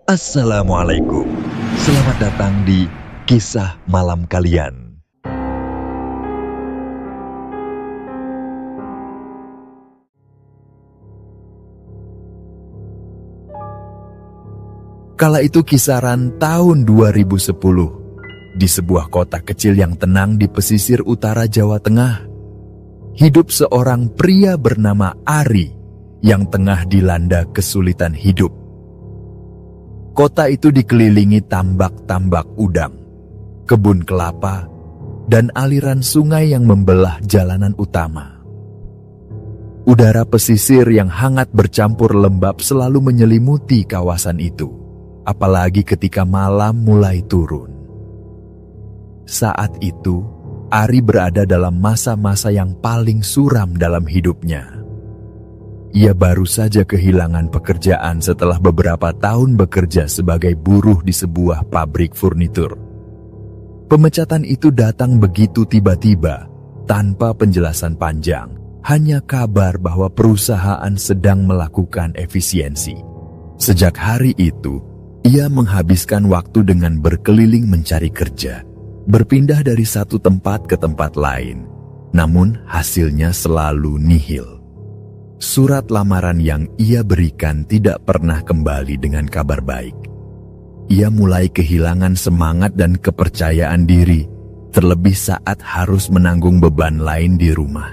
Assalamualaikum. Selamat datang di Kisah Malam Kalian. Kala itu kisaran tahun 2010, di sebuah kota kecil yang tenang di pesisir utara Jawa Tengah, hidup seorang pria bernama Ari yang tengah dilanda kesulitan hidup. Kota itu dikelilingi tambak-tambak udang, kebun kelapa, dan aliran sungai yang membelah jalanan utama. Udara pesisir yang hangat bercampur lembab selalu menyelimuti kawasan itu, apalagi ketika malam mulai turun. Saat itu, Ari berada dalam masa-masa yang paling suram dalam hidupnya. Ia baru saja kehilangan pekerjaan setelah beberapa tahun bekerja sebagai buruh di sebuah pabrik furnitur. Pemecatan itu datang begitu tiba-tiba, tanpa penjelasan panjang, hanya kabar bahwa perusahaan sedang melakukan efisiensi. Sejak hari itu, ia menghabiskan waktu dengan berkeliling mencari kerja, berpindah dari satu tempat ke tempat lain, namun hasilnya selalu nihil. Surat lamaran yang ia berikan tidak pernah kembali dengan kabar baik. Ia mulai kehilangan semangat dan kepercayaan diri, terlebih saat harus menanggung beban lain di rumah.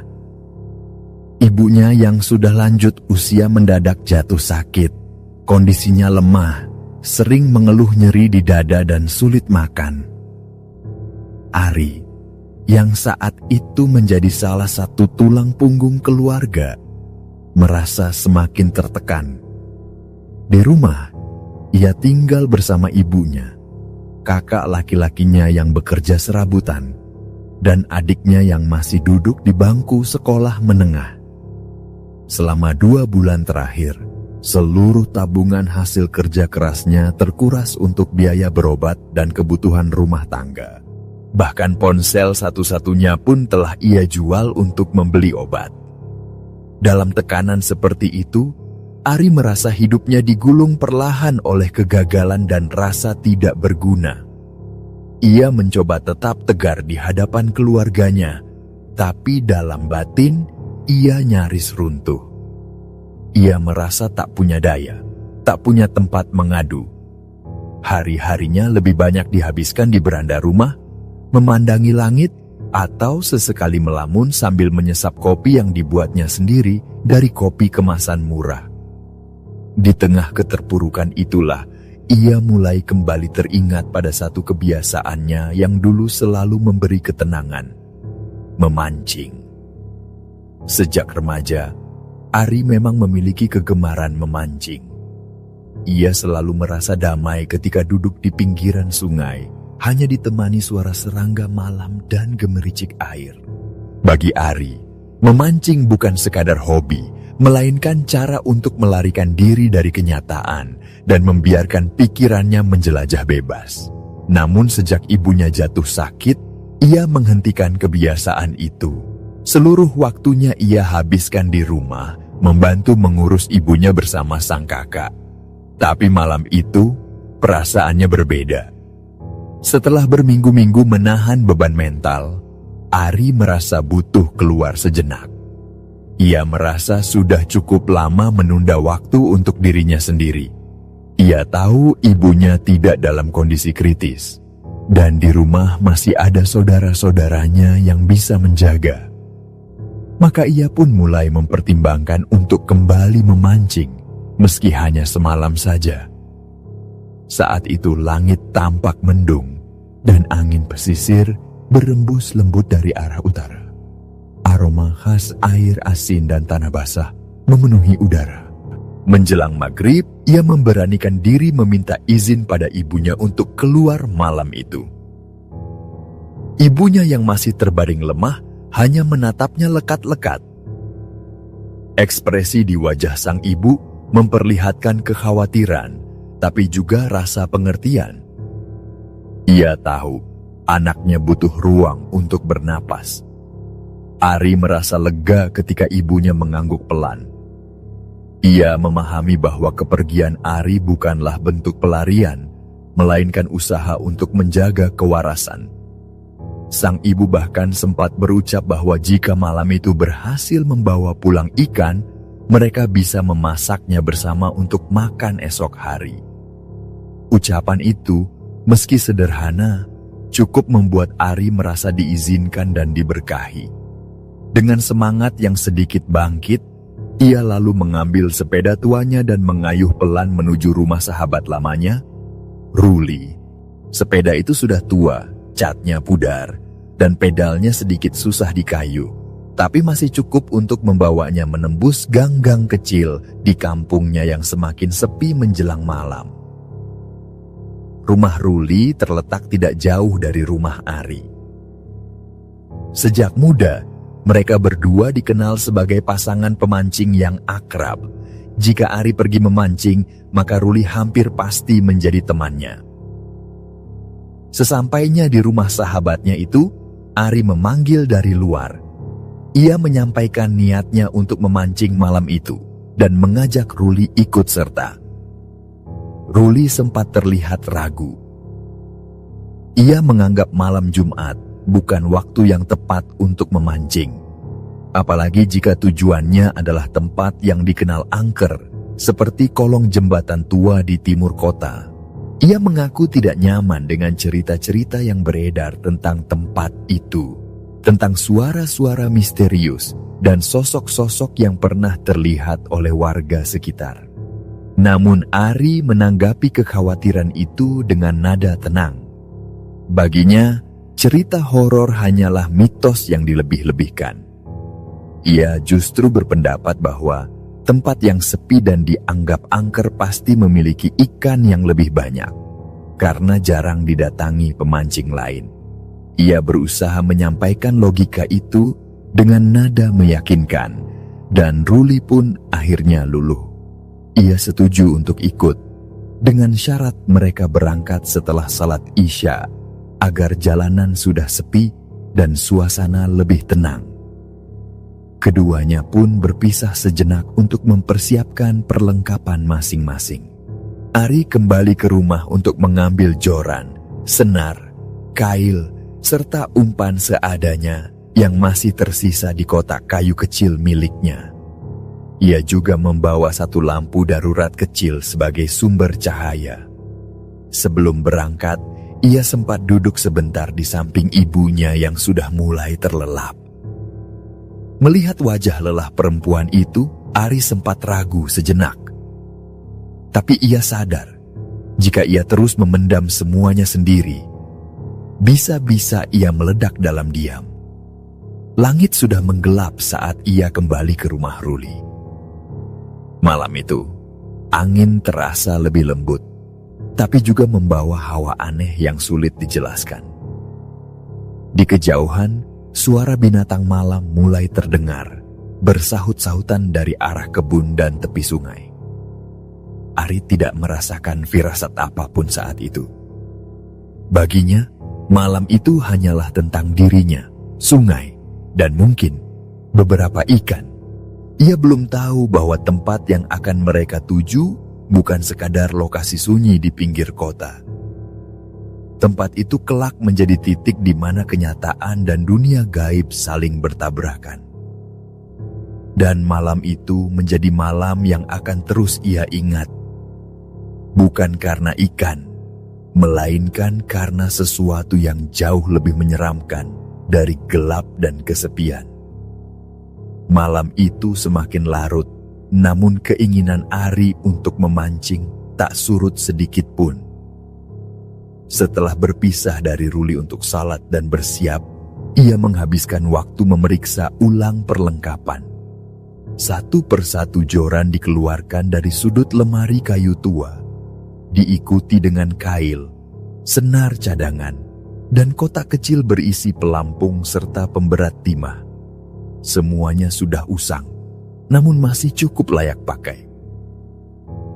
Ibunya yang sudah lanjut usia mendadak jatuh sakit, kondisinya lemah, sering mengeluh nyeri di dada dan sulit makan. Ari, yang saat itu menjadi salah satu tulang punggung keluarga, merasa semakin tertekan. Di rumah, ia tinggal bersama ibunya, kakak laki-lakinya yang bekerja serabutan, dan adiknya yang masih duduk di bangku sekolah menengah. Selama 2 bulan terakhir, seluruh tabungan hasil kerja kerasnya terkuras untuk biaya berobat dan kebutuhan rumah tangga. Bahkan ponsel satu-satunya pun telah ia jual untuk membeli obat. Dalam tekanan seperti itu, Ari merasa hidupnya digulung perlahan oleh kegagalan dan rasa tidak berguna. Ia mencoba tetap tegar di hadapan keluarganya, tapi dalam batin, ia nyaris runtuh. Ia merasa tak punya daya, tak punya tempat mengadu. Hari-harinya lebih banyak dihabiskan di beranda rumah, memandangi langit, atau sesekali melamun sambil menyesap kopi yang dibuatnya sendiri dari kopi kemasan murah. Di tengah keterpurukan itulah, ia mulai kembali teringat pada satu kebiasaannya yang dulu selalu memberi ketenangan: memancing. Sejak remaja, Ari memang memiliki kegemaran memancing. Ia selalu merasa damai ketika duduk di pinggiran sungai, hanya ditemani suara serangga malam dan gemericik air. Bagi Ari, memancing bukan sekadar hobi, melainkan cara untuk melarikan diri dari kenyataan dan membiarkan pikirannya menjelajah bebas. Namun sejak ibunya jatuh sakit, ia menghentikan kebiasaan itu. Seluruh waktunya ia habiskan di rumah, membantu mengurus ibunya bersama sang kakak. Tapi malam itu, perasaannya berbeda. Setelah berminggu-minggu menahan beban mental, Ari merasa butuh keluar sejenak. Ia merasa sudah cukup lama menunda waktu untuk dirinya sendiri. Ia tahu ibunya tidak dalam kondisi kritis, dan di rumah masih ada saudara-saudaranya yang bisa menjaga. Maka ia pun mulai mempertimbangkan untuk kembali memancing, meski hanya semalam saja. Saat itu langit tampak mendung, dan angin pesisir berembus lembut dari arah utara. Aroma khas air asin dan tanah basah memenuhi udara. Menjelang maghrib, ia memberanikan diri meminta izin pada ibunya untuk keluar malam itu. Ibunya yang masih terbaring lemah hanya menatapnya lekat-lekat. Ekspresi di wajah sang ibu memperlihatkan kekhawatiran, tapi juga rasa pengertian. Ia tahu anaknya butuh ruang untuk bernapas. Ari merasa lega ketika ibunya mengangguk pelan. Ia memahami bahwa kepergian Ari bukanlah bentuk pelarian, melainkan usaha untuk menjaga kewarasan. Sang ibu bahkan sempat berucap bahwa jika malam itu berhasil membawa pulang ikan, mereka bisa memasaknya bersama untuk makan esok hari. Ucapan itu, meski sederhana, cukup membuat Ari merasa diizinkan dan diberkahi. Dengan semangat yang sedikit bangkit, ia lalu mengambil sepeda tuanya dan mengayuh pelan menuju rumah sahabat lamanya, Ruli. Sepeda itu sudah tua, catnya pudar, dan pedalnya sedikit susah dikayuh, tapi masih cukup untuk membawanya menembus gang-gang kecil di kampungnya yang semakin sepi menjelang malam. Rumah Ruli terletak tidak jauh dari rumah Ari. Sejak muda, mereka berdua dikenal sebagai pasangan pemancing yang akrab. Jika Ari pergi memancing, maka Ruli hampir pasti menjadi temannya. Sesampainya di rumah sahabatnya itu, Ari memanggil dari luar. Ia menyampaikan niatnya untuk memancing malam itu dan mengajak Ruli ikut serta. Ruli sempat terlihat ragu. Ia menganggap malam Jumat bukan waktu yang tepat untuk memancing. Apalagi jika tujuannya adalah tempat yang dikenal angker, seperti kolong jembatan tua di timur kota. Ia mengaku tidak nyaman dengan cerita-cerita yang beredar tentang tempat itu, tentang suara-suara misterius dan sosok-sosok yang pernah terlihat oleh warga sekitar. Namun Ari menanggapi kekhawatiran itu dengan nada tenang. Baginya, cerita horor hanyalah mitos yang dilebih-lebihkan. Ia justru berpendapat bahwa tempat yang sepi dan dianggap angker pasti memiliki ikan yang lebih banyak, karena jarang didatangi pemancing lain. Ia berusaha menyampaikan logika itu dengan nada meyakinkan, dan Ruli pun akhirnya luluh. Ia setuju untuk ikut, dengan syarat mereka berangkat setelah salat Isya, agar jalanan sudah sepi dan suasana lebih tenang. Keduanya pun berpisah sejenak untuk mempersiapkan perlengkapan masing-masing. Ari kembali ke rumah untuk mengambil joran, senar, kail, serta umpan seadanya yang masih tersisa di kotak kayu kecil miliknya. Ia juga membawa satu lampu darurat kecil sebagai sumber cahaya. Sebelum berangkat, ia sempat duduk sebentar di samping ibunya yang sudah mulai terlelap. Melihat wajah lelah perempuan itu, Ari sempat ragu sejenak. Tapi ia sadar, jika ia terus memendam semuanya sendiri, bisa-bisa ia meledak dalam diam. Langit sudah menggelap saat ia kembali ke rumah Ruli. Malam itu, angin terasa lebih lembut, tapi juga membawa hawa aneh yang sulit dijelaskan. Di kejauhan, suara binatang malam mulai terdengar, bersahut-sahutan dari arah kebun dan tepi sungai. Ari tidak merasakan firasat apapun saat itu. Baginya, malam itu hanyalah tentang dirinya, sungai, dan mungkin beberapa ikan. Ia belum tahu bahwa tempat yang akan mereka tuju bukan sekadar lokasi sunyi di pinggir kota. Tempat itu kelak menjadi titik di mana kenyataan dan dunia gaib saling bertabrakan. Dan malam itu menjadi malam yang akan terus ia ingat. Bukan karena ikan, melainkan karena sesuatu yang jauh lebih menyeramkan dari gelap dan kesepian. Malam itu semakin larut, namun keinginan Ari untuk memancing tak surut sedikit pun. Setelah berpisah dari Ruli untuk salat dan bersiap, ia menghabiskan waktu memeriksa ulang perlengkapan. Satu persatu joran dikeluarkan dari sudut lemari kayu tua, diikuti dengan kail, senar cadangan, dan kotak kecil berisi pelampung serta pemberat timah. Semuanya sudah usang, namun masih cukup layak pakai.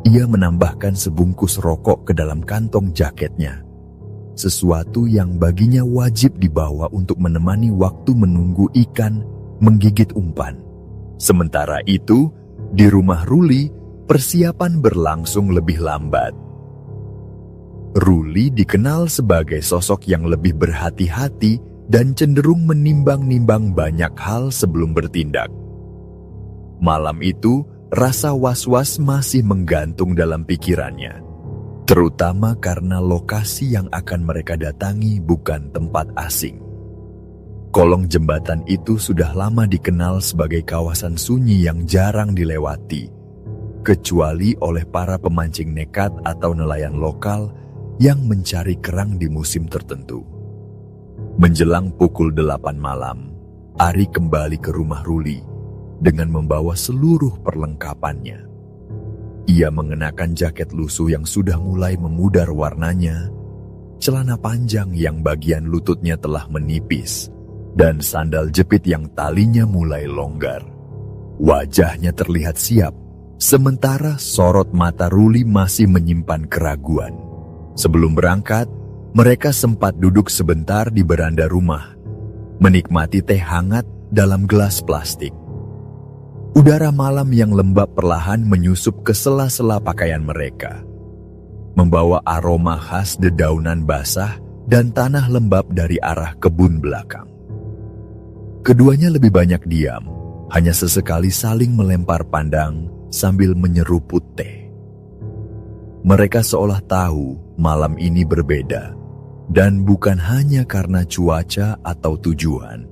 Ia menambahkan sebungkus rokok ke dalam kantong jaketnya, sesuatu yang baginya wajib dibawa untuk menemani waktu menunggu ikan menggigit umpan. Sementara itu, di rumah Ruli, persiapan berlangsung lebih lambat. Ruli dikenal sebagai sosok yang lebih berhati-hati dan cenderung menimbang-nimbang banyak hal sebelum bertindak. Malam itu, rasa was-was masih menggantung dalam pikirannya, terutama karena lokasi yang akan mereka datangi bukan tempat asing. Kolong jembatan itu sudah lama dikenal sebagai kawasan sunyi yang jarang dilewati, kecuali oleh para pemancing nekat atau nelayan lokal yang mencari kerang di musim tertentu. Menjelang pukul 8 malam, Ari kembali ke rumah Ruli dengan membawa seluruh perlengkapannya. Ia mengenakan jaket lusuh yang sudah mulai memudar warnanya, celana panjang yang bagian lututnya telah menipis, dan sandal jepit yang talinya mulai longgar. Wajahnya terlihat siap, sementara sorot mata Ruli masih menyimpan keraguan. Sebelum berangkat, mereka sempat duduk sebentar di beranda rumah, menikmati teh hangat dalam gelas plastik. Udara malam yang lembab perlahan menyusup ke sela-sela pakaian mereka, membawa aroma khas dedaunan basah dan tanah lembab dari arah kebun belakang. Keduanya lebih banyak diam, hanya sesekali saling melempar pandang sambil menyeruput teh. Mereka seolah tahu malam ini berbeda, dan bukan hanya karena cuaca atau tujuan.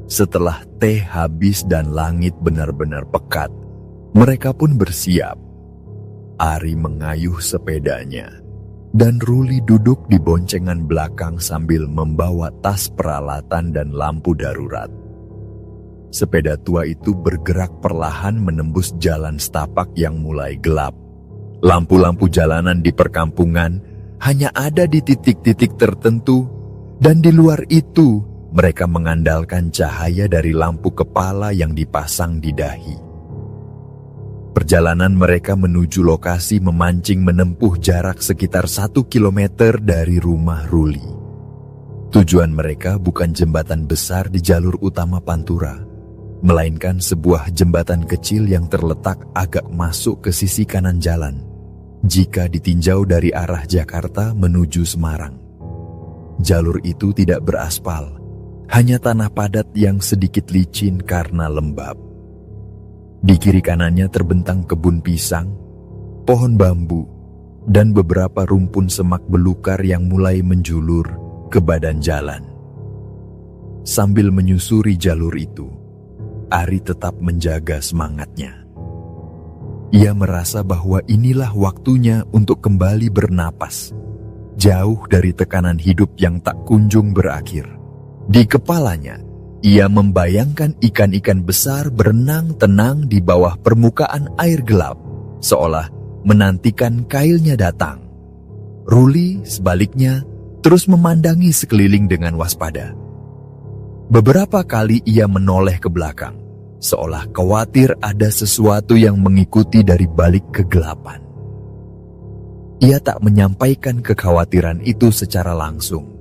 Setelah teh habis dan langit benar-benar pekat, mereka pun bersiap. Ari mengayuh sepedanya, dan Ruli duduk di boncengan belakang sambil membawa tas peralatan dan lampu darurat. Sepeda tua itu bergerak perlahan menembus jalan setapak yang mulai gelap. Lampu-lampu jalanan di perkampungan hanya ada di titik-titik tertentu, dan di luar itu mereka mengandalkan cahaya dari lampu kepala yang dipasang di dahi. Perjalanan mereka menuju lokasi memancing menempuh jarak sekitar 1 kilometer dari rumah Ruli. Tujuan mereka bukan jembatan besar di jalur utama Pantura, melainkan sebuah jembatan kecil yang terletak agak masuk ke sisi kanan jalan jika ditinjau dari arah Jakarta menuju Semarang. Jalur itu tidak beraspal, hanya tanah padat yang sedikit licin karena lembab. Di kiri kanannya terbentang kebun pisang, pohon bambu, dan beberapa rumpun semak belukar yang mulai menjulur ke badan jalan. Sambil menyusuri jalur itu, Ari tetap menjaga semangatnya. Ia merasa bahwa inilah waktunya untuk kembali bernapas, jauh dari tekanan hidup yang tak kunjung berakhir. Di kepalanya, ia membayangkan ikan-ikan besar berenang tenang di bawah permukaan air gelap, seolah menantikan kailnya datang. Ruli, sebaliknya, terus memandangi sekeliling dengan waspada. Beberapa kali ia menoleh ke belakang, seolah khawatir ada sesuatu yang mengikuti dari balik kegelapan. Ia tak menyampaikan kekhawatiran itu secara langsung,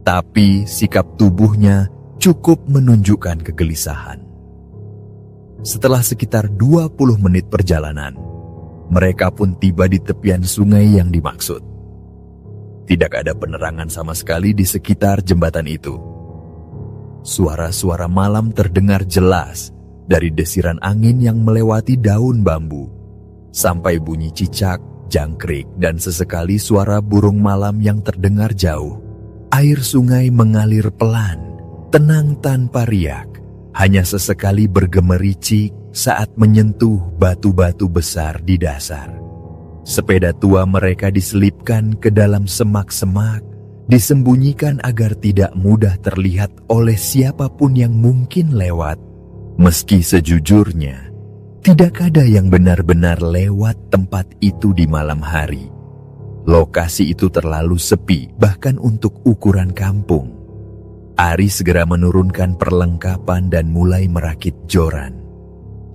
tapi sikap tubuhnya cukup menunjukkan kegelisahan. Setelah sekitar 20 menit perjalanan, mereka pun tiba di tepian sungai yang dimaksud. Tidak ada penerangan sama sekali di sekitar jembatan itu. Suara-suara malam terdengar jelas, dari desiran angin yang melewati daun bambu, sampai bunyi cicak, jangkrik, dan sesekali suara burung malam yang terdengar jauh. Air sungai mengalir pelan, tenang tanpa riak, hanya sesekali bergemericik saat menyentuh batu-batu besar di dasar. Sepeda tua mereka diselipkan ke dalam semak-semak, disembunyikan agar tidak mudah terlihat oleh siapapun yang mungkin lewat. Meski sejujurnya, tidak ada yang benar-benar lewat tempat itu di malam hari. Lokasi itu terlalu sepi, bahkan untuk ukuran kampung. Ari segera menurunkan perlengkapan dan mulai merakit joran.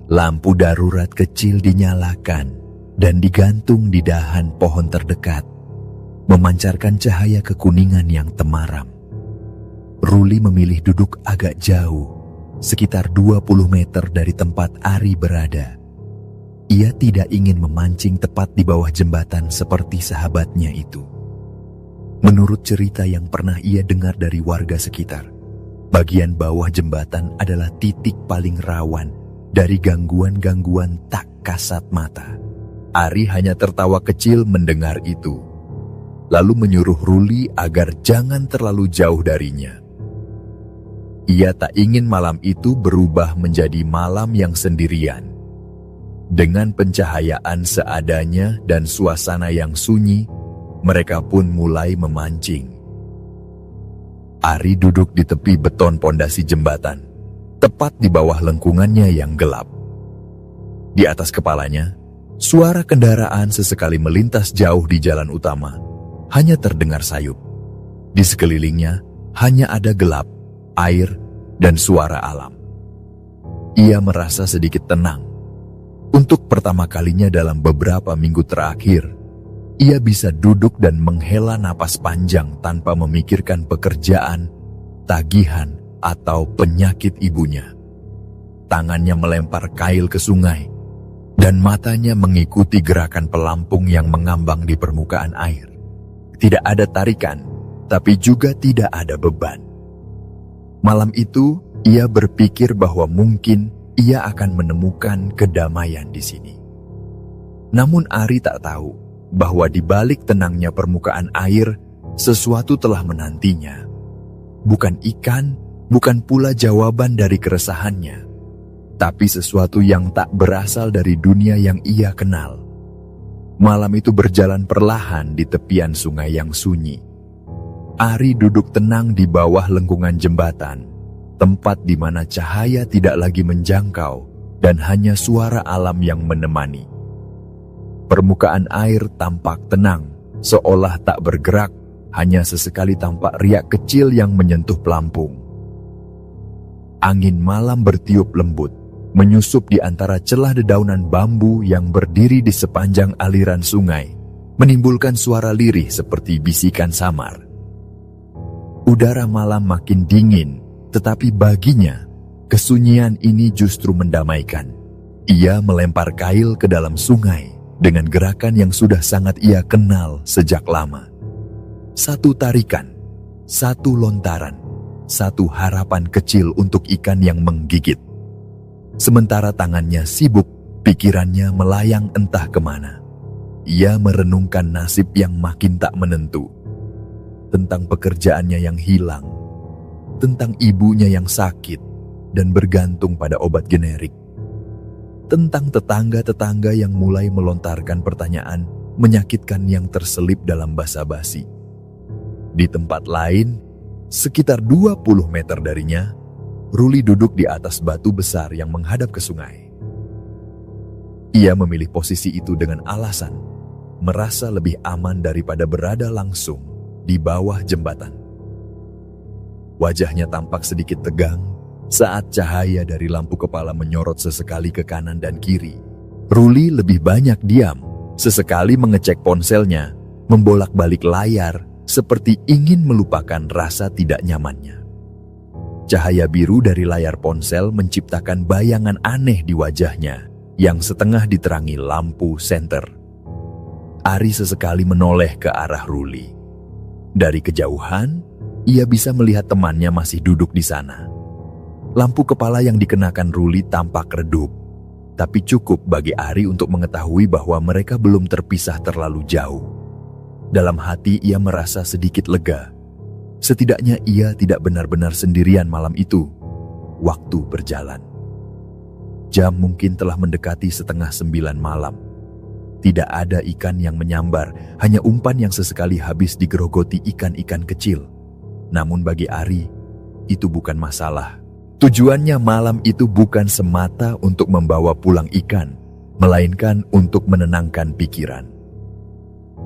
Lampu darurat kecil dinyalakan dan digantung di dahan pohon terdekat, memancarkan cahaya kekuningan yang temaram. Ruli memilih duduk agak jauh, sekitar 20 meter dari tempat Ari berada. Ia tidak ingin memancing tepat di bawah jembatan seperti sahabatnya itu. Menurut cerita yang pernah ia dengar dari warga sekitar, bagian bawah jembatan adalah titik paling rawan dari gangguan-gangguan tak kasat mata. Ari hanya tertawa kecil mendengar itu, lalu menyuruh Ruli agar jangan terlalu jauh darinya. Ia tak ingin malam itu berubah menjadi malam yang sendirian. Dengan pencahayaan seadanya dan suasana yang sunyi, mereka pun mulai memancing. Ari duduk di tepi beton pondasi jembatan, tepat di bawah lengkungannya yang gelap. Di atas kepalanya, suara kendaraan sesekali melintas jauh di jalan utama, hanya terdengar sayup. Di sekelilingnya hanya ada gelap, air, dan suara alam. Ia merasa sedikit tenang. Untuk pertama kalinya dalam beberapa minggu terakhir, ia bisa duduk dan menghela napas panjang tanpa memikirkan pekerjaan, tagihan, atau penyakit ibunya. Tangannya melempar kail ke sungai, dan matanya mengikuti gerakan pelampung yang mengambang di permukaan air. Tidak ada tarikan, tapi juga tidak ada beban. Malam itu, ia berpikir bahwa mungkin ia akan menemukan kedamaian di sini. Namun Ari tak tahu bahwa di balik tenangnya permukaan air, sesuatu telah menantinya. Bukan ikan, bukan pula jawaban dari keresahannya, tapi sesuatu yang tak berasal dari dunia yang ia kenal. Malam itu berjalan perlahan di tepian sungai yang sunyi. Ari duduk tenang di bawah lengkungan jembatan, tempat di mana cahaya tidak lagi menjangkau dan hanya suara alam yang menemani. Permukaan air tampak tenang, seolah tak bergerak, hanya sesekali tampak riak kecil yang menyentuh pelampung. Angin malam bertiup lembut, menyusup di antara celah dedaunan bambu yang berdiri di sepanjang aliran sungai, menimbulkan suara lirih seperti bisikan samar. Udara malam makin dingin, tetapi baginya, kesunyian ini justru mendamaikan. Ia melempar kail ke dalam sungai dengan gerakan yang sudah sangat ia kenal sejak lama. Satu tarikan, satu lontaran, satu harapan kecil untuk ikan yang menggigit. Sementara tangannya sibuk, pikirannya melayang entah kemana. Ia merenungkan nasib yang makin tak menentu, tentang pekerjaannya yang hilang, tentang ibunya yang sakit dan bergantung pada obat generik, tentang tetangga-tetangga yang mulai melontarkan pertanyaan menyakitkan yang terselip dalam basa-basi. Di tempat lain, sekitar 20 meter darinya, Ruli duduk di atas batu besar yang menghadap ke sungai. Ia memilih posisi itu dengan alasan merasa lebih aman daripada berada langsung di bawah jembatan. Wajahnya tampak sedikit tegang saat cahaya dari lampu kepala menyorot sesekali ke kanan dan kiri. Ruli lebih banyak diam, sesekali mengecek ponselnya, membolak-balik layar seperti ingin melupakan rasa tidak nyamannya. Cahaya biru dari layar ponsel menciptakan bayangan aneh di wajahnya yang setengah diterangi lampu senter. Ari sesekali menoleh ke arah Ruli. Dari kejauhan, ia bisa melihat temannya masih duduk di sana. Lampu kepala yang dikenakan Ruli tampak redup, tapi cukup bagi Ari untuk mengetahui bahwa mereka belum terpisah terlalu jauh. Dalam hati ia merasa sedikit lega. Setidaknya ia tidak benar-benar sendirian malam itu. Waktu berjalan. Jam mungkin telah mendekati 8:30 malam. Tidak ada ikan yang menyambar, hanya umpan yang sesekali habis digerogoti ikan-ikan kecil. Namun bagi Ari, itu bukan masalah. Tujuannya malam itu bukan semata untuk membawa pulang ikan, melainkan untuk menenangkan pikiran.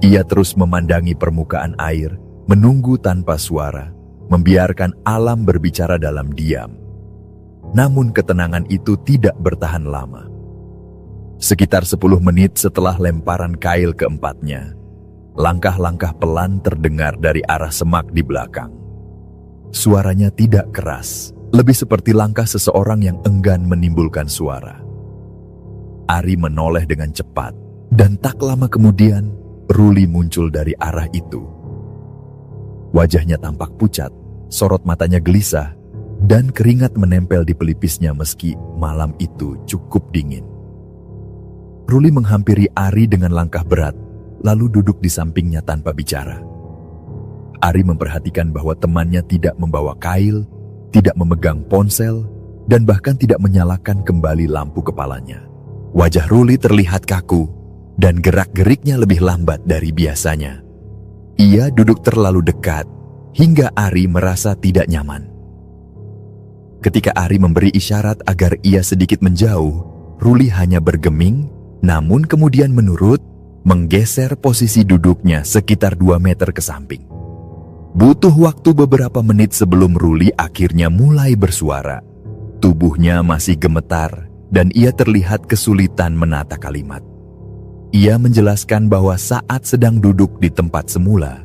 Ia terus memandangi permukaan air, menunggu tanpa suara, membiarkan alam berbicara dalam diam. Namun ketenangan itu tidak bertahan lama. Sekitar 10 menit setelah lemparan kail keempatnya, langkah-langkah pelan terdengar dari arah semak di belakang. Suaranya tidak keras, lebih seperti langkah seseorang yang enggan menimbulkan suara. Ari menoleh dengan cepat, dan tak lama kemudian Ruli muncul dari arah itu. Wajahnya tampak pucat, sorot matanya gelisah, dan keringat menempel di pelipisnya meski malam itu cukup dingin. Ruli menghampiri Ari dengan langkah berat, lalu duduk di sampingnya tanpa bicara. Ari memperhatikan bahwa temannya tidak membawa kail, tidak memegang ponsel, dan bahkan tidak menyalakan kembali lampu kepalanya. Wajah Ruli terlihat kaku, dan gerak-geriknya lebih lambat dari biasanya. Ia duduk terlalu dekat, hingga Ari merasa tidak nyaman. Ketika Ari memberi isyarat agar ia sedikit menjauh, Ruli hanya bergeming, namun kemudian menurut, menggeser posisi duduknya sekitar 2 meter ke samping. Butuh waktu beberapa menit sebelum Ruli akhirnya mulai bersuara. Tubuhnya masih gemetar, dan ia terlihat kesulitan menata kalimat. Ia menjelaskan bahwa saat sedang duduk di tempat semula,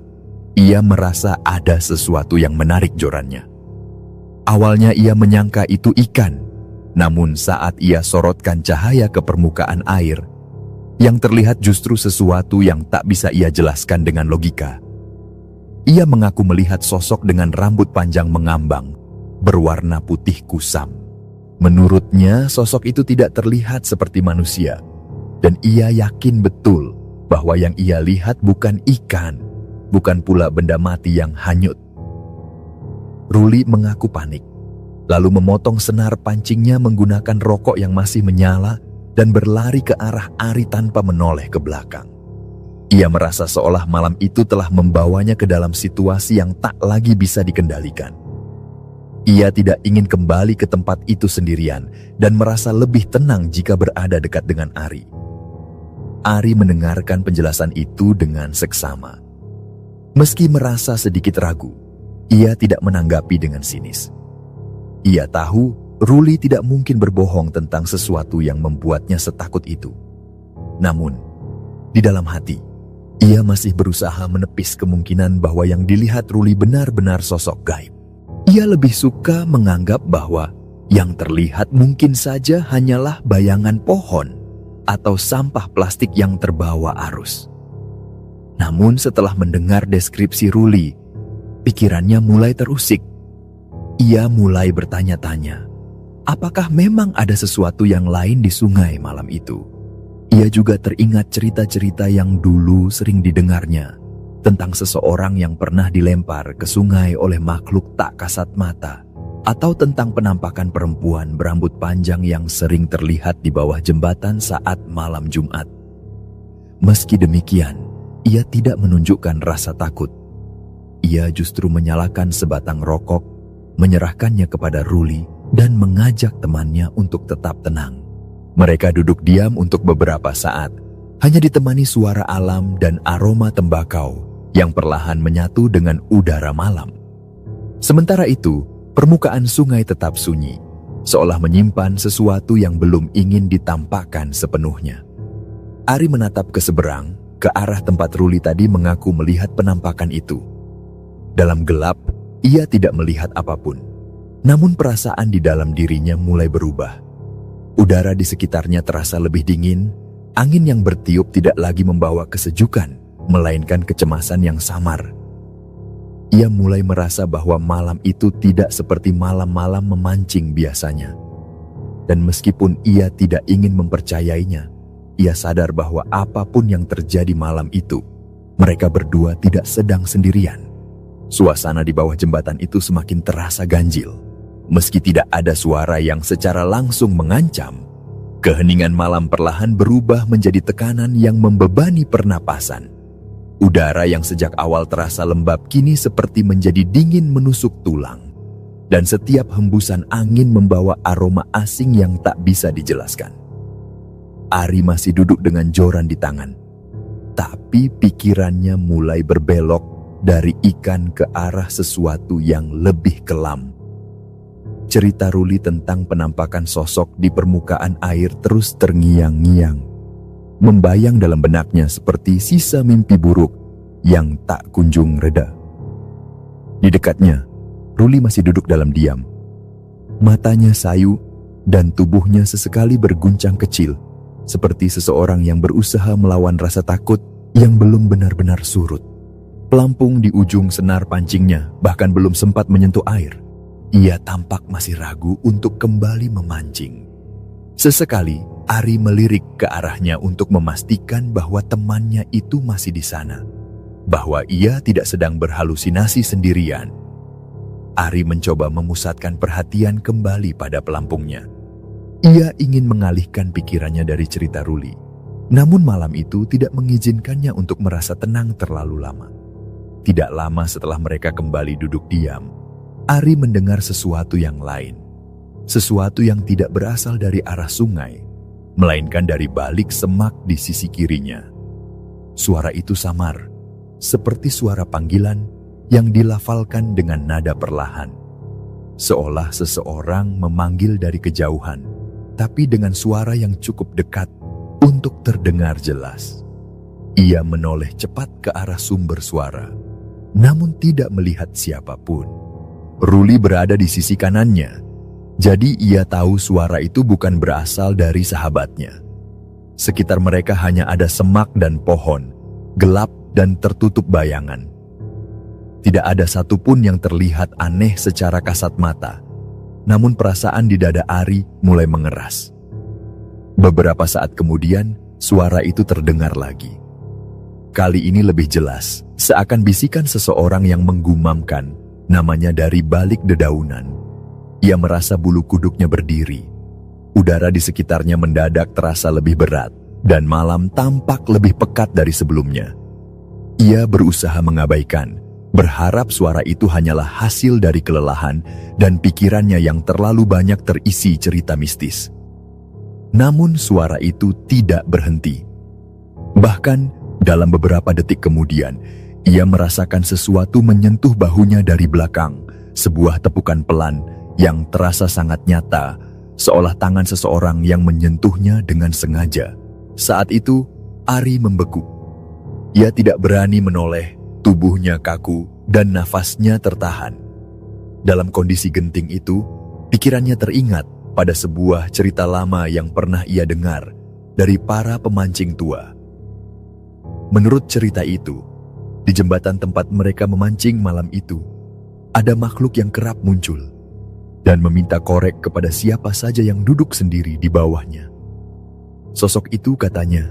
ia merasa ada sesuatu yang menarik jorannya. Awalnya ia menyangka itu ikan, namun saat ia sorotkan cahaya ke permukaan air, yang terlihat justru sesuatu yang tak bisa ia jelaskan dengan logika. Ia mengaku melihat sosok dengan rambut panjang mengambang, berwarna putih kusam. Menurutnya, sosok itu tidak terlihat seperti manusia, dan ia yakin betul bahwa yang ia lihat bukan ikan, bukan pula benda mati yang hanyut. Ruli mengaku panik, lalu memotong senar pancingnya menggunakan rokok yang masih menyala dan berlari ke arah Ari tanpa menoleh ke belakang. Ia merasa seolah malam itu telah membawanya ke dalam situasi yang tak lagi bisa dikendalikan. Ia tidak ingin kembali ke tempat itu sendirian dan merasa lebih tenang jika berada dekat dengan Ari. Ari mendengarkan penjelasan itu dengan seksama. Meski merasa sedikit ragu, ia tidak menanggapi dengan sinis. Ia tahu Ruli tidak mungkin berbohong tentang sesuatu yang membuatnya setakut itu. Namun, di dalam hati, ia masih berusaha menepis kemungkinan bahwa yang dilihat Ruli benar-benar sosok gaib. Ia lebih suka menganggap bahwa yang terlihat mungkin saja hanyalah bayangan pohon atau sampah plastik yang terbawa arus. Namun setelah mendengar deskripsi Ruli, pikirannya mulai terusik. Ia mulai bertanya-tanya, apakah memang ada sesuatu yang lain di sungai malam itu? Ia juga teringat cerita-cerita yang dulu sering didengarnya tentang seseorang yang pernah dilempar ke sungai oleh makhluk tak kasat mata, atau tentang penampakan perempuan berambut panjang yang sering terlihat di bawah jembatan saat malam Jumat. Meski demikian, ia tidak menunjukkan rasa takut. Ia justru menyalakan sebatang rokok, menyerahkannya kepada Ruli, dan mengajak temannya untuk tetap tenang. Mereka duduk diam untuk beberapa saat, hanya ditemani suara alam dan aroma tembakau yang perlahan menyatu dengan udara malam. Sementara itu, permukaan sungai tetap sunyi, seolah menyimpan sesuatu yang belum ingin ditampakkan sepenuhnya. Ari menatap ke seberang, ke arah tempat Ruli tadi mengaku melihat penampakan itu. Dalam gelap, ia tidak melihat apapun. Namun perasaan di dalam dirinya mulai berubah. Udara di sekitarnya terasa lebih dingin, angin yang bertiup tidak lagi membawa kesejukan, melainkan kecemasan yang samar. Ia mulai merasa bahwa malam itu tidak seperti malam-malam memancing biasanya. Dan meskipun ia tidak ingin mempercayainya, ia sadar bahwa apapun yang terjadi malam itu, mereka berdua tidak sedang sendirian. Suasana di bawah jembatan itu semakin terasa ganjil. Meski tidak ada suara yang secara langsung mengancam, keheningan malam perlahan berubah menjadi tekanan yang membebani pernapasan. Udara yang sejak awal terasa lembab kini seperti menjadi dingin menusuk tulang. Dan setiap hembusan angin membawa aroma asing yang tak bisa dijelaskan. Ari masih duduk dengan joran di tangan. Tapi pikirannya mulai berbelok dari ikan ke arah sesuatu yang lebih kelam. Cerita Ruli tentang penampakan sosok di permukaan air terus terngiang-ngiang, membayang dalam benaknya seperti sisa mimpi buruk yang tak kunjung reda. Di dekatnya, Ruli masih duduk dalam diam. Matanya sayu dan tubuhnya sesekali berguncang kecil, seperti seseorang yang berusaha melawan rasa takut yang belum benar-benar surut. Pelampung di ujung senar pancingnya bahkan belum sempat menyentuh air. Ia tampak masih ragu untuk kembali memancing. Sesekali, Ari melirik ke arahnya untuk memastikan bahwa temannya itu masih di sana, bahwa ia tidak sedang berhalusinasi sendirian. Ari mencoba memusatkan perhatian kembali pada pelampungnya. Ia ingin mengalihkan pikirannya dari cerita Ruli, namun malam itu tidak mengizinkannya untuk merasa tenang terlalu lama. Tidak lama setelah mereka kembali duduk diam, Ari mendengar sesuatu yang lain. Sesuatu yang tidak berasal dari arah sungai, melainkan dari balik semak di sisi kirinya. Suara itu samar, seperti suara panggilan yang dilafalkan dengan nada perlahan. Seolah seseorang memanggil dari kejauhan, tapi dengan suara yang cukup dekat untuk terdengar jelas. Ia menoleh cepat ke arah sumber suara, namun tidak melihat siapapun. Ruli berada di sisi kanannya, jadi ia tahu suara itu bukan berasal dari sahabatnya. Sekitar mereka hanya ada semak dan pohon, gelap dan tertutup bayangan. Tidak ada satupun yang terlihat aneh secara kasat mata, namun perasaan di dada Ari mulai mengeras. Beberapa saat kemudian, suara itu terdengar lagi. Kali ini lebih jelas, seakan bisikan seseorang yang menggumamkan namanya dari balik dedaunan. Ia merasa bulu kuduknya berdiri. Udara di sekitarnya mendadak terasa lebih berat, dan malam tampak lebih pekat dari sebelumnya. Ia berusaha mengabaikan, berharap suara itu hanyalah hasil dari kelelahan dan pikirannya yang terlalu banyak terisi cerita mistis. Namun suara itu tidak berhenti. Bahkan dalam beberapa detik kemudian, ia merasakan sesuatu menyentuh bahunya dari belakang, sebuah tepukan pelan yang terasa sangat nyata, seolah tangan seseorang yang menyentuhnya dengan sengaja. Saat itu, Ari membeku. Ia tidak berani menoleh, tubuhnya kaku dan nafasnya tertahan. Dalam kondisi genting itu, pikirannya teringat pada sebuah cerita lama yang pernah ia dengar dari para pemancing tua. Menurut cerita itu, di jembatan tempat mereka memancing malam itu, ada makhluk yang kerap muncul dan meminta korek kepada siapa saja yang duduk sendiri di bawahnya. Sosok itu katanya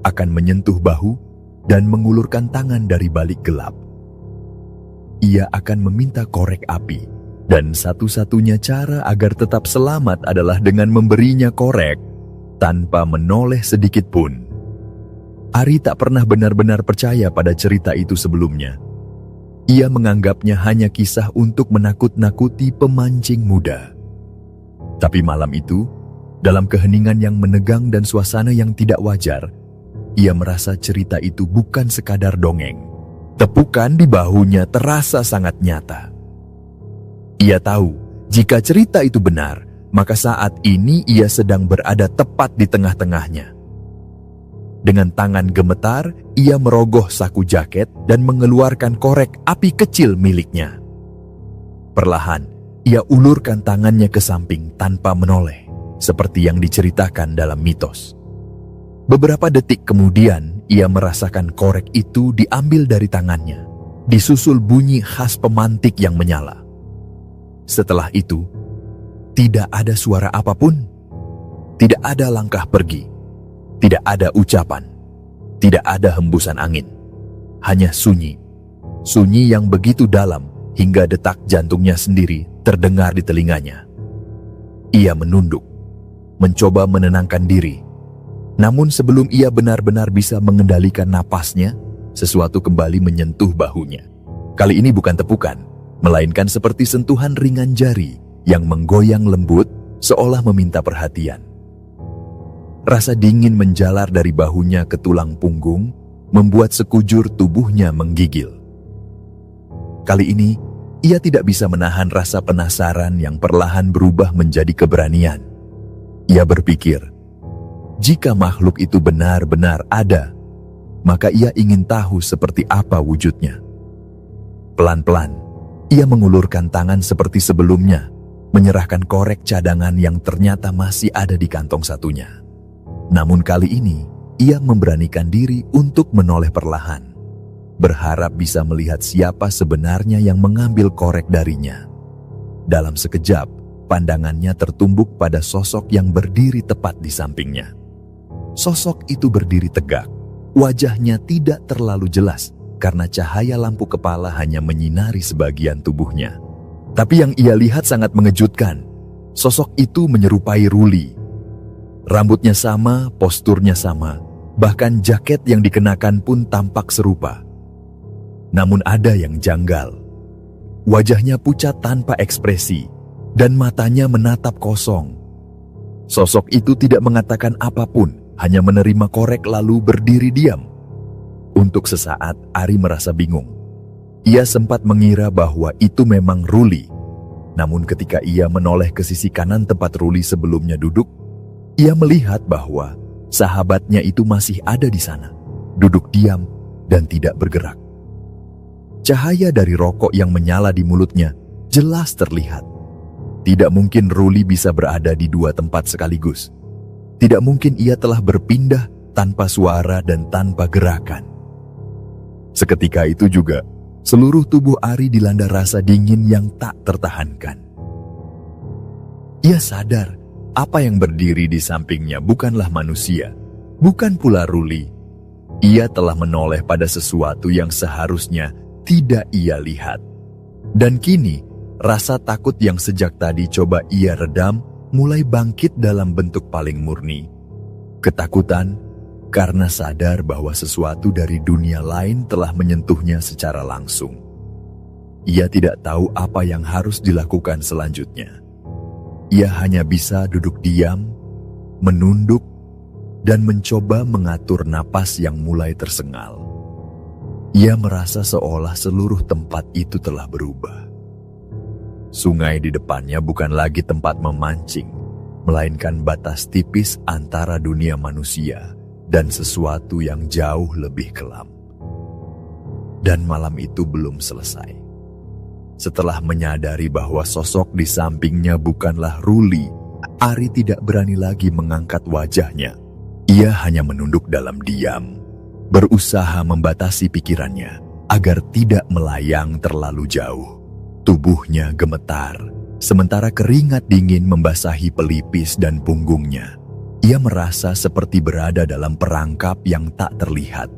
akan menyentuh bahu dan mengulurkan tangan dari balik gelap. Ia akan meminta korek api, dan satu-satunya cara agar tetap selamat adalah dengan memberinya korek tanpa menoleh sedikit pun. Ari tak pernah benar-benar percaya pada cerita itu sebelumnya. Ia menganggapnya hanya kisah untuk menakut-nakuti pemancing muda. Tapi malam itu, dalam keheningan yang menegang dan suasana yang tidak wajar, ia merasa cerita itu bukan sekadar dongeng. Tepukan di bahunya terasa sangat nyata. Ia tahu, jika cerita itu benar, maka saat ini ia sedang berada tepat di tengah-tengahnya. Dengan tangan gemetar, ia merogoh saku jaket dan mengeluarkan korek api kecil miliknya. Perlahan, ia ulurkan tangannya ke samping tanpa menoleh, seperti yang diceritakan dalam mitos. Beberapa detik kemudian, ia merasakan korek itu diambil dari tangannya, disusul bunyi khas pemantik yang menyala. Setelah itu, tidak ada suara apapun, tidak ada langkah pergi. Tidak ada ucapan, tidak ada hembusan angin, hanya sunyi. Sunyi yang begitu dalam hingga detak jantungnya sendiri terdengar di telinganya. Ia menunduk, mencoba menenangkan diri. Namun sebelum ia benar-benar bisa mengendalikan napasnya, sesuatu kembali menyentuh bahunya. Kali ini bukan tepukan, melainkan seperti sentuhan ringan jari yang menggoyang lembut seolah meminta perhatian. Rasa dingin menjalar dari bahunya ke tulang punggung, membuat sekujur tubuhnya menggigil. Kali ini, ia tidak bisa menahan rasa penasaran yang perlahan berubah menjadi keberanian. Ia berpikir, jika makhluk itu benar-benar ada, maka ia ingin tahu seperti apa wujudnya. Pelan-pelan, ia mengulurkan tangan seperti sebelumnya, menyerahkan korek cadangan yang ternyata masih ada di kantong satunya. Namun kali ini, ia memberanikan diri untuk menoleh perlahan, berharap bisa melihat siapa sebenarnya yang mengambil korek darinya. Dalam sekejap, pandangannya tertumbuk pada sosok yang berdiri tepat di sampingnya. Sosok itu berdiri tegak, wajahnya tidak terlalu jelas karena cahaya lampu kepala hanya menyinari sebagian tubuhnya. Tapi yang ia lihat sangat mengejutkan. Sosok itu menyerupai Ruli. Rambutnya sama, posturnya sama, bahkan jaket yang dikenakan pun tampak serupa. Namun ada yang janggal. Wajahnya pucat tanpa ekspresi, dan matanya menatap kosong. Sosok itu tidak mengatakan apapun, hanya menerima korek lalu berdiri diam. Untuk sesaat, Ari merasa bingung. Ia sempat mengira bahwa itu memang Ruli. Namun ketika ia menoleh ke sisi kanan tempat Ruli sebelumnya duduk, ia melihat bahwa sahabatnya itu masih ada di sana, duduk diam dan tidak bergerak. Cahaya dari rokok yang menyala di mulutnya jelas terlihat. Tidak mungkin Ruli bisa berada di dua tempat sekaligus. Tidak mungkin ia telah berpindah tanpa suara dan tanpa gerakan. Seketika itu juga, seluruh tubuh Ari dilanda rasa dingin yang tak tertahankan. Ia sadar, apa yang berdiri di sampingnya bukanlah manusia, bukan pula Ruli. Ia telah menoleh pada sesuatu yang seharusnya tidak ia lihat. Dan kini, rasa takut yang sejak tadi coba ia redam mulai bangkit dalam bentuk paling murni. Ketakutan karena sadar bahwa sesuatu dari dunia lain telah menyentuhnya secara langsung. Ia tidak tahu apa yang harus dilakukan selanjutnya. Ia hanya bisa duduk diam, menunduk, dan mencoba mengatur napas yang mulai tersengal. Ia merasa seolah seluruh tempat itu telah berubah. Sungai di depannya bukan lagi tempat memancing, melainkan batas tipis antara dunia manusia dan sesuatu yang jauh lebih kelam. Dan malam itu belum selesai. Setelah menyadari bahwa sosok di sampingnya bukanlah Ruli, Ari tidak berani lagi mengangkat wajahnya. Ia hanya menunduk dalam diam, berusaha membatasi pikirannya agar tidak melayang terlalu jauh. Tubuhnya gemetar, sementara keringat dingin membasahi pelipis dan punggungnya. Ia merasa seperti berada dalam perangkap yang tak terlihat.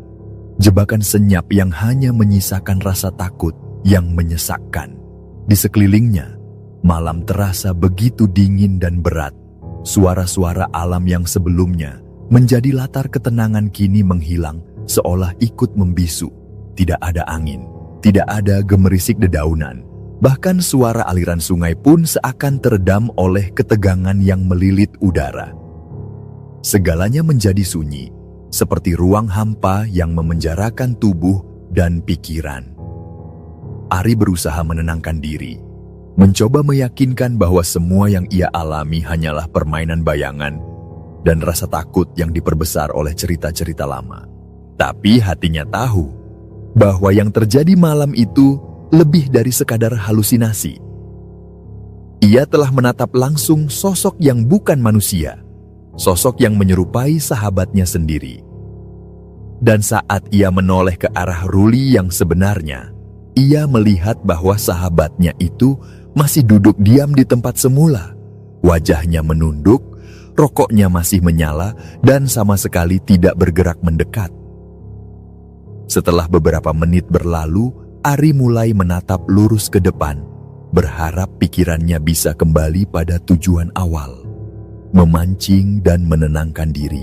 Jebakan senyap yang hanya menyisakan rasa takut yang menyesakkan. Di sekelilingnya, malam terasa begitu dingin dan berat. Suara-suara alam yang sebelumnya menjadi latar ketenangan kini menghilang seolah ikut membisu. Tidak ada angin, tidak ada gemerisik dedaunan. Bahkan suara aliran sungai pun seakan teredam oleh ketegangan yang melilit udara. Segalanya menjadi sunyi, seperti ruang hampa yang memenjarakan tubuh dan pikiran. Ari berusaha menenangkan diri, mencoba meyakinkan bahwa semua yang ia alami hanyalah permainan bayangan dan rasa takut yang diperbesar oleh cerita-cerita lama. Tapi hatinya tahu bahwa yang terjadi malam itu lebih dari sekadar halusinasi. Ia telah menatap langsung sosok yang bukan manusia. Sosok yang menyerupai sahabatnya sendiri. Dan saat ia menoleh ke arah Ruli yang sebenarnya, ia melihat bahwa sahabatnya itu masih duduk diam di tempat semula. Wajahnya menunduk, rokoknya masih menyala, dan sama sekali tidak bergerak mendekat. Setelah beberapa menit berlalu, Ari mulai menatap lurus ke depan, berharap pikirannya bisa kembali pada tujuan awal. Memancing dan menenangkan diri.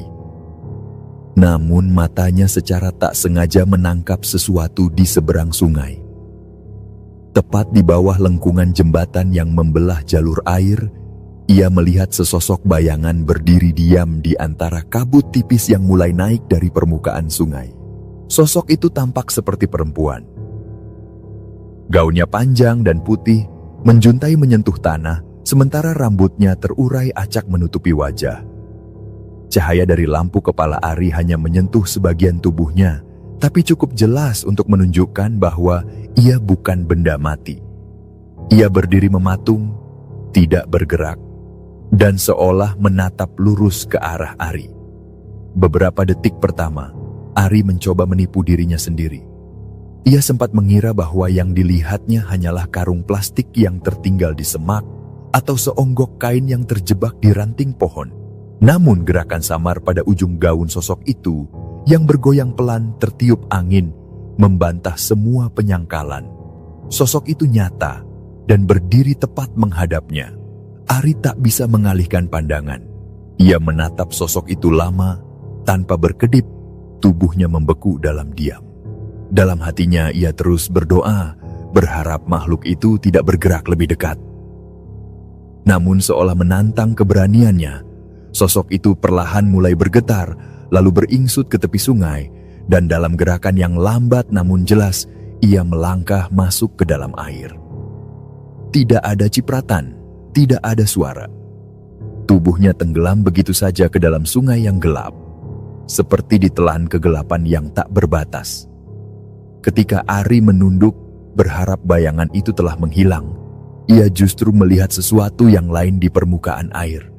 Namun matanya secara tak sengaja menangkap sesuatu di seberang sungai. Tepat di bawah lengkungan jembatan yang membelah jalur air, ia melihat sesosok bayangan berdiri diam di antara kabut tipis yang mulai naik dari permukaan sungai. Sosok itu tampak seperti perempuan. Gaunnya panjang dan putih, menjuntai menyentuh tanah, sementara rambutnya terurai acak menutupi wajah. Cahaya dari lampu kepala Ari hanya menyentuh sebagian tubuhnya, tapi cukup jelas untuk menunjukkan bahwa ia bukan benda mati. Ia berdiri mematung, tidak bergerak, dan seolah menatap lurus ke arah Ari. Beberapa detik pertama, Ari mencoba menipu dirinya sendiri. Ia sempat mengira bahwa yang dilihatnya hanyalah karung plastik yang tertinggal di semak atau seonggok kain yang terjebak di ranting pohon. Namun gerakan samar pada ujung gaun sosok itu yang bergoyang pelan tertiup angin membantah semua penyangkalan. Sosok itu nyata dan berdiri tepat menghadapnya. Ari tak bisa mengalihkan pandangan. Ia menatap sosok itu lama tanpa berkedip, tubuhnya membeku dalam diam. Dalam hatinya ia terus berdoa, berharap makhluk itu tidak bergerak lebih dekat. Namun seolah menantang keberaniannya, sosok itu perlahan mulai bergetar, lalu beringsut ke tepi sungai, dan dalam gerakan yang lambat namun jelas, ia melangkah masuk ke dalam air. Tidak ada cipratan, tidak ada suara. Tubuhnya tenggelam begitu saja ke dalam sungai yang gelap, seperti ditelan kegelapan yang tak berbatas. Ketika Ari menunduk, berharap bayangan itu telah menghilang, ia justru melihat sesuatu yang lain di permukaan air.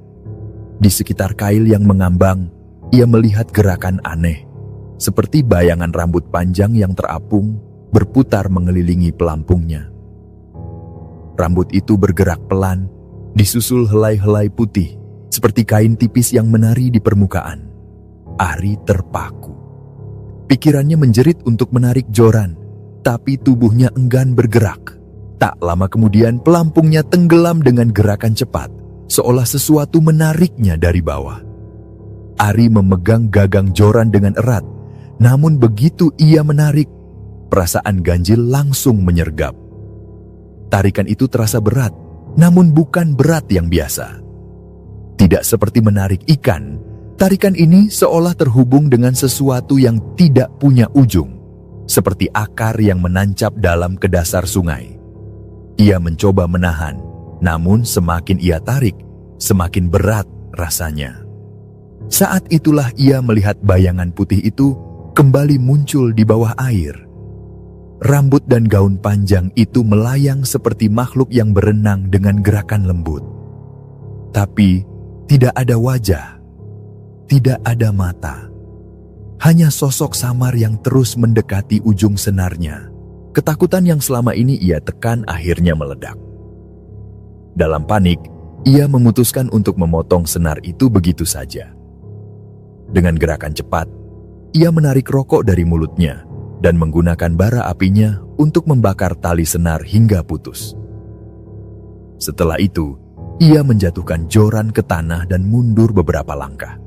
Di sekitar kail yang mengambang, ia melihat gerakan aneh, seperti bayangan rambut panjang yang terapung, berputar mengelilingi pelampungnya. Rambut itu bergerak pelan, disusul helai-helai putih, seperti kain tipis yang menari di permukaan. Ari terpaku. Pikirannya menjerit untuk menarik joran, tapi tubuhnya enggan bergerak. Tak lama kemudian pelampungnya tenggelam dengan gerakan cepat, seolah sesuatu menariknya dari bawah. Ari memegang gagang joran dengan erat, namun begitu ia menarik, perasaan ganjil langsung menyergap. Tarikan itu terasa berat, namun bukan berat yang biasa. Tidak seperti menarik ikan, tarikan ini seolah terhubung dengan sesuatu yang tidak punya ujung, seperti akar yang menancap dalam ke dasar sungai. Ia mencoba menahan, namun semakin ia tarik, semakin berat rasanya. Saat itulah ia melihat bayangan putih itu kembali muncul di bawah air. Rambut dan gaun panjang itu melayang seperti makhluk yang berenang dengan gerakan lembut. Tapi tidak ada wajah, tidak ada mata. Hanya sosok samar yang terus mendekati ujung senarnya. Ketakutan yang selama ini ia tekan akhirnya meledak. Dalam panik, ia memutuskan untuk memotong senar itu begitu saja. Dengan gerakan cepat, ia menarik rokok dari mulutnya dan menggunakan bara apinya untuk membakar tali senar hingga putus. Setelah itu, ia menjatuhkan joran ke tanah dan mundur beberapa langkah.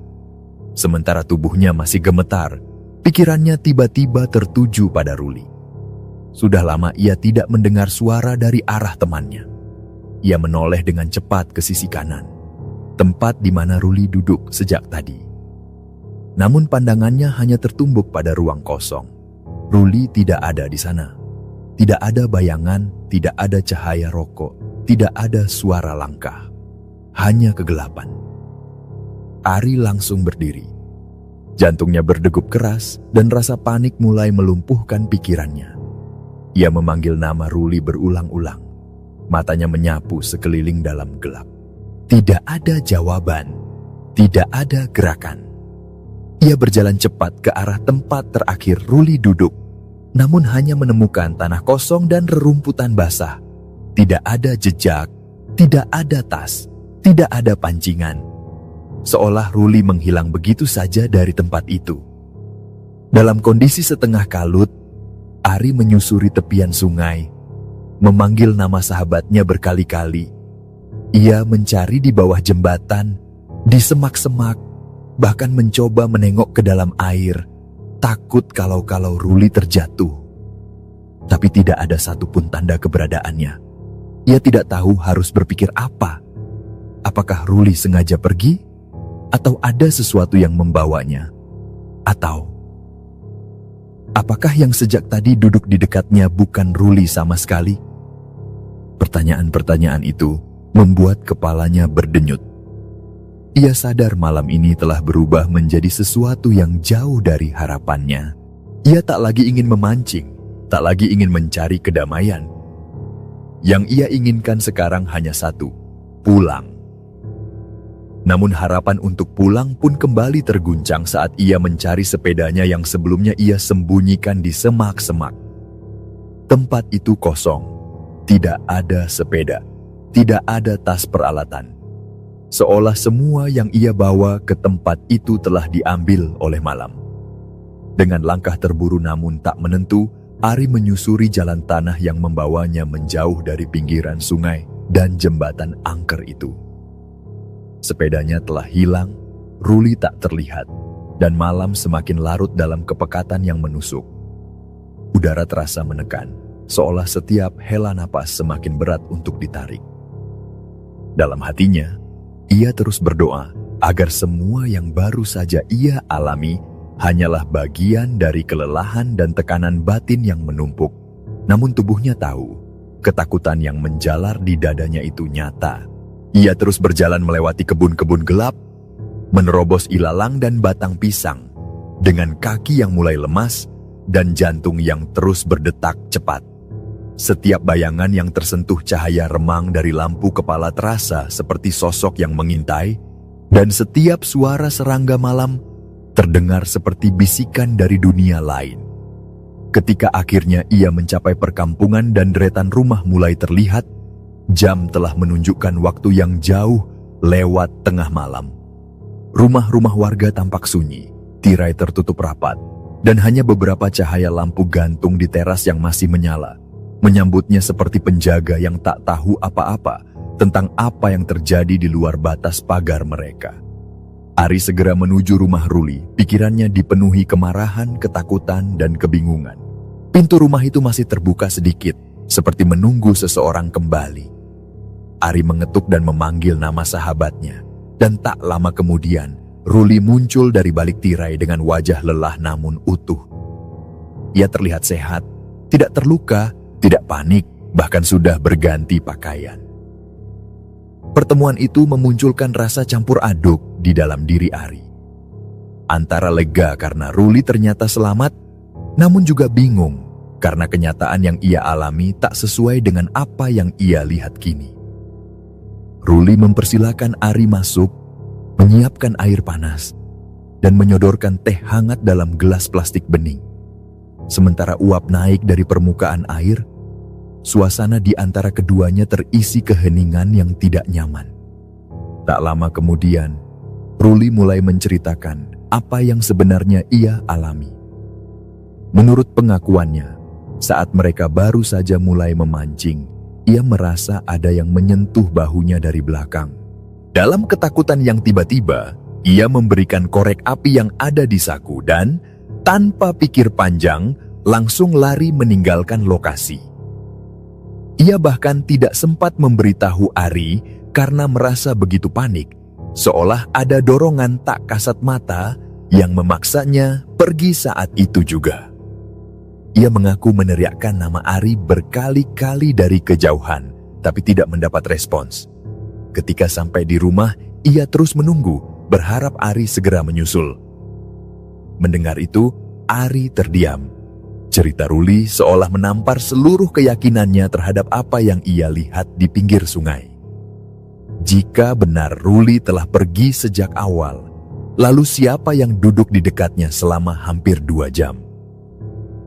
Sementara tubuhnya masih gemetar, pikirannya tiba-tiba tertuju pada Ruli. Sudah lama ia tidak mendengar suara dari arah temannya. Ia menoleh dengan cepat ke sisi kanan, tempat di mana Ruli duduk sejak tadi. Namun pandangannya hanya tertumbuk pada ruang kosong. Ruli tidak ada di sana. Tidak ada bayangan, tidak ada cahaya rokok, tidak ada suara langkah. Hanya kegelapan. Ari langsung berdiri. Jantungnya berdegup keras dan rasa panik mulai melumpuhkan pikirannya. Ia memanggil nama Ruli berulang-ulang. Matanya menyapu sekeliling dalam gelap. Tidak ada jawaban, tidak ada gerakan. Ia berjalan cepat ke arah tempat terakhir Ruli duduk, namun hanya menemukan tanah kosong dan rerumputan basah. Tidak ada jejak, tidak ada tas, tidak ada pancingan. Seolah Ruli menghilang begitu saja dari tempat itu. Dalam kondisi setengah kalut, Ari menyusuri tepian sungai, memanggil nama sahabatnya berkali-kali. Ia mencari di bawah jembatan, di semak-semak, bahkan mencoba menengok ke dalam air, takut kalau Ruli terjatuh. Tapi tidak ada satupun tanda keberadaannya. Ia tidak tahu harus berpikir apa. Apakah Ruli sengaja pergi? Atau ada sesuatu yang membawanya? Atau apakah yang sejak tadi duduk di dekatnya bukan Ruli sama sekali? Pertanyaan-pertanyaan itu membuat kepalanya berdenyut. Ia sadar malam ini telah berubah menjadi sesuatu yang jauh dari harapannya. Ia tak lagi ingin memancing, tak lagi ingin mencari kedamaian. Yang ia inginkan sekarang hanya satu, pulang. Namun harapan untuk pulang pun kembali terguncang saat ia mencari sepedanya yang sebelumnya ia sembunyikan di semak-semak. Tempat itu kosong, tidak ada sepeda, tidak ada tas peralatan. Seolah semua yang ia bawa ke tempat itu telah diambil oleh malam. Dengan langkah terburu namun tak menentu, Ari menyusuri jalan tanah yang membawanya menjauh dari pinggiran sungai dan jembatan angker itu. Sepedanya telah hilang, Ruli tak terlihat, dan malam semakin larut dalam kepekatan yang menusuk. Udara terasa menekan, seolah setiap hela napas semakin berat untuk ditarik. Dalam hatinya, ia terus berdoa agar semua yang baru saja ia alami hanyalah bagian dari kelelahan dan tekanan batin yang menumpuk. Namun tubuhnya tahu, ketakutan yang menjalar di dadanya itu nyata. Ia terus berjalan melewati kebun-kebun gelap, menerobos ilalang dan batang pisang, dengan kaki yang mulai lemas dan jantung yang terus berdetak cepat. Setiap bayangan yang tersentuh cahaya remang dari lampu kepala terasa seperti sosok yang mengintai, dan setiap suara serangga malam terdengar seperti bisikan dari dunia lain. Ketika akhirnya ia mencapai perkampungan dan deretan rumah mulai terlihat, jam telah menunjukkan waktu yang jauh lewat tengah malam. Rumah-rumah warga tampak sunyi, tirai tertutup rapat, dan hanya beberapa cahaya lampu gantung di teras yang masih menyala, menyambutnya seperti penjaga yang tak tahu apa-apa tentang apa yang terjadi di luar batas pagar mereka. Ari segera menuju rumah Ruli, pikirannya dipenuhi kemarahan, ketakutan, dan kebingungan. Pintu rumah itu masih terbuka sedikit, seperti menunggu seseorang kembali. Ari mengetuk dan memanggil nama sahabatnya, dan tak lama kemudian, Ruli muncul dari balik tirai dengan wajah lelah namun utuh. Ia terlihat sehat, tidak terluka, tidak panik, bahkan sudah berganti pakaian. Pertemuan itu memunculkan rasa campur aduk di dalam diri Ari. Antara lega karena Ruli ternyata selamat, namun juga bingung karena kenyataan yang ia alami tak sesuai dengan apa yang ia lihat kini. Ruli mempersilakan Ari masuk, menyiapkan air panas, dan menyodorkan teh hangat dalam gelas plastik bening. Sementara uap naik dari permukaan air, suasana di antara keduanya terisi keheningan yang tidak nyaman. Tak lama kemudian, Ruli mulai menceritakan apa yang sebenarnya ia alami. Menurut pengakuannya, saat mereka baru saja mulai memancing, ia merasa ada yang menyentuh bahunya dari belakang. Dalam ketakutan yang tiba-tiba, ia memberikan korek api yang ada di saku dan, tanpa pikir panjang, langsung lari meninggalkan lokasi. Ia bahkan tidak sempat memberitahu Ari karena merasa begitu panik, seolah ada dorongan tak kasat mata yang memaksanya pergi saat itu juga. Ia mengaku meneriakkan nama Ari berkali-kali dari kejauhan, tapi tidak mendapat respons. Ketika sampai di rumah, ia terus menunggu, berharap Ari segera menyusul. Mendengar itu, Ari terdiam. Cerita Ruli seolah menampar seluruh keyakinannya terhadap apa yang ia lihat di pinggir sungai. Jika benar Ruli telah pergi sejak awal, lalu siapa yang duduk di dekatnya selama hampir 2 jam?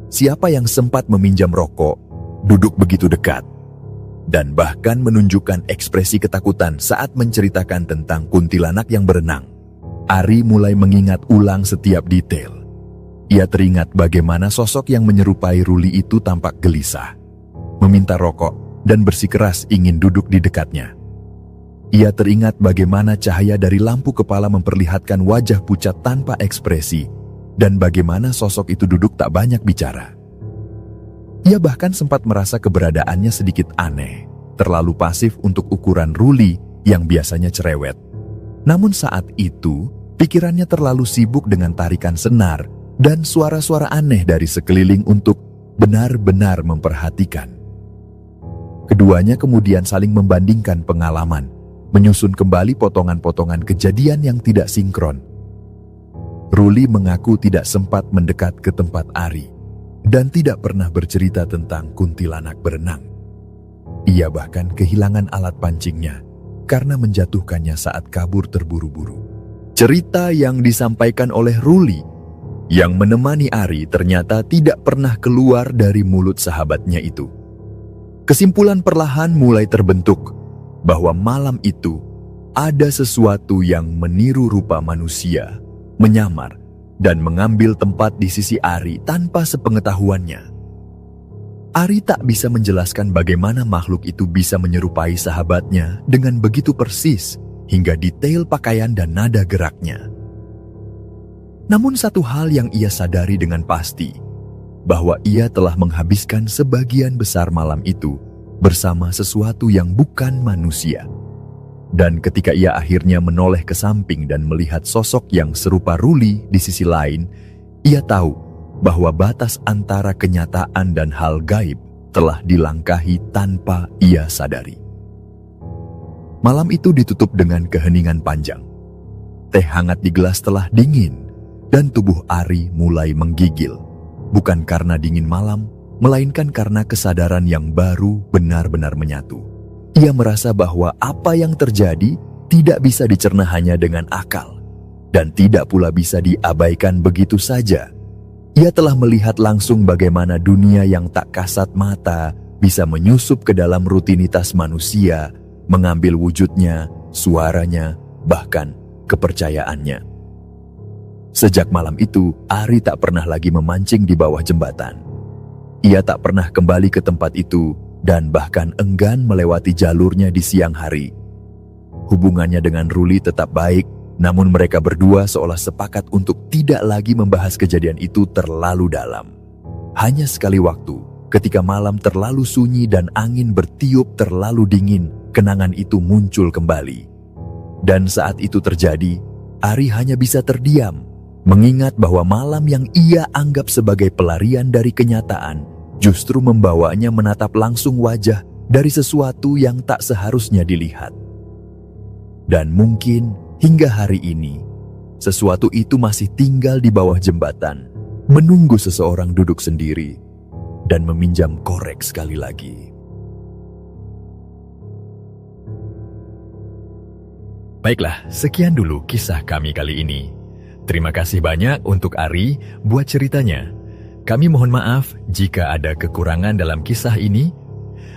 Siapa yang sempat meminjam rokok, duduk begitu dekat, dan bahkan menunjukkan ekspresi ketakutan saat menceritakan tentang kuntilanak yang berenang? Ari mulai mengingat ulang setiap detail. Ia teringat bagaimana sosok yang menyerupai Ruli itu tampak gelisah, meminta rokok, dan bersikeras ingin duduk di dekatnya. Ia teringat bagaimana cahaya dari lampu kepala memperlihatkan wajah pucat tanpa ekspresi, dan bagaimana sosok itu duduk tak banyak bicara. Ia bahkan sempat merasa keberadaannya sedikit aneh, terlalu pasif untuk ukuran Ruli yang biasanya cerewet. Namun saat itu, pikirannya terlalu sibuk dengan tarikan senar dan suara-suara aneh dari sekeliling untuk benar-benar memperhatikan. Keduanya kemudian saling membandingkan pengalaman, menyusun kembali potongan-potongan kejadian yang tidak sinkron. Ruli mengaku tidak sempat mendekat ke tempat Ari, dan tidak pernah bercerita tentang kuntilanak berenang. Ia bahkan kehilangan alat pancingnya, karena menjatuhkannya saat kabur terburu-buru. Cerita yang disampaikan oleh Ruli yang menemani Ari ternyata tidak pernah keluar dari mulut sahabatnya itu. Kesimpulan perlahan mulai terbentuk bahwa malam itu ada sesuatu yang meniru rupa manusia, menyamar, dan mengambil tempat di sisi Ari tanpa sepengetahuannya. Ari tak bisa menjelaskan bagaimana makhluk itu bisa menyerupai sahabatnya dengan begitu persis hingga detail pakaian dan nada geraknya. Namun satu hal yang ia sadari dengan pasti, bahwa ia telah menghabiskan sebagian besar malam itu bersama sesuatu yang bukan manusia. Dan ketika ia akhirnya menoleh ke samping dan melihat sosok yang serupa Ruli di sisi lain, ia tahu bahwa batas antara kenyataan dan hal gaib telah dilangkahi tanpa ia sadari. Malam itu ditutup dengan keheningan panjang. Teh hangat di gelas telah dingin, dan tubuh Ari mulai menggigil. Bukan karena dingin malam, melainkan karena kesadaran yang baru benar-benar menyatu. Ia merasa bahwa apa yang terjadi tidak bisa dicerna hanya dengan akal, dan tidak pula bisa diabaikan begitu saja. Ia telah melihat langsung bagaimana dunia yang tak kasat mata bisa menyusup ke dalam rutinitas manusia, mengambil wujudnya, suaranya, bahkan kepercayaannya. Sejak malam itu, Ari tak pernah lagi memancing di bawah jembatan. Ia tak pernah kembali ke tempat itu dan bahkan enggan melewati jalurnya di siang hari. Hubungannya dengan Ruli tetap baik, namun mereka berdua seolah sepakat untuk tidak lagi membahas kejadian itu terlalu dalam. Hanya sekali waktu, ketika malam terlalu sunyi dan angin bertiup terlalu dingin, kenangan itu muncul kembali. Dan saat itu terjadi, Ari hanya bisa terdiam, mengingat bahwa malam yang ia anggap sebagai pelarian dari kenyataan justru membawanya menatap langsung wajah dari sesuatu yang tak seharusnya dilihat. Dan mungkin hingga hari ini, sesuatu itu masih tinggal di bawah jembatan, menunggu seseorang duduk sendiri dan meminjam korek sekali lagi. Baiklah, sekian dulu kisah kami kali ini. Terima kasih banyak untuk Ari buat ceritanya. Kami mohon maaf jika ada kekurangan dalam kisah ini.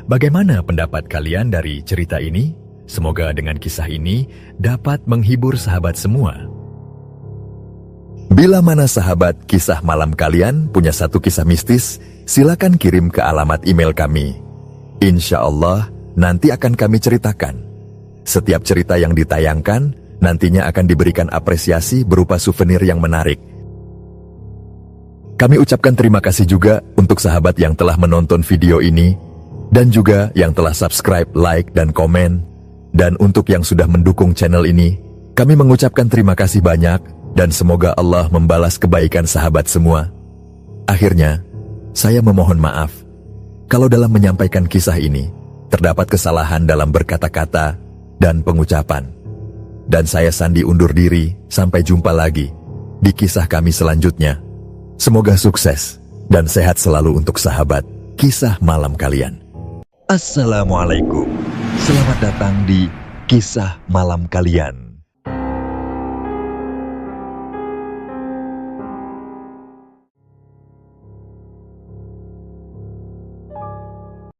Bagaimana pendapat kalian dari cerita ini? Semoga dengan kisah ini dapat menghibur sahabat semua. Bila mana sahabat kisah malam kalian punya satu kisah mistis, silakan kirim ke alamat email kami. Insya Allah nanti akan kami ceritakan. Setiap cerita yang ditayangkan nantinya akan diberikan apresiasi berupa souvenir yang menarik. Kami ucapkan terima kasih juga untuk sahabat yang telah menonton video ini, dan juga yang telah subscribe, like, dan komen. Dan untuk yang sudah mendukung channel ini, kami mengucapkan terima kasih banyak, dan semoga Allah membalas kebaikan sahabat semua. Akhirnya, saya memohon maaf kalau dalam menyampaikan kisah ini terdapat kesalahan dalam berkata-kata dan pengucapan. Dan saya Sandi undur diri, sampai jumpa lagi di kisah kami selanjutnya. Semoga sukses dan sehat selalu untuk sahabat kisah malam kalian. Assalamualaikum. Selamat datang di kisah malam kalian.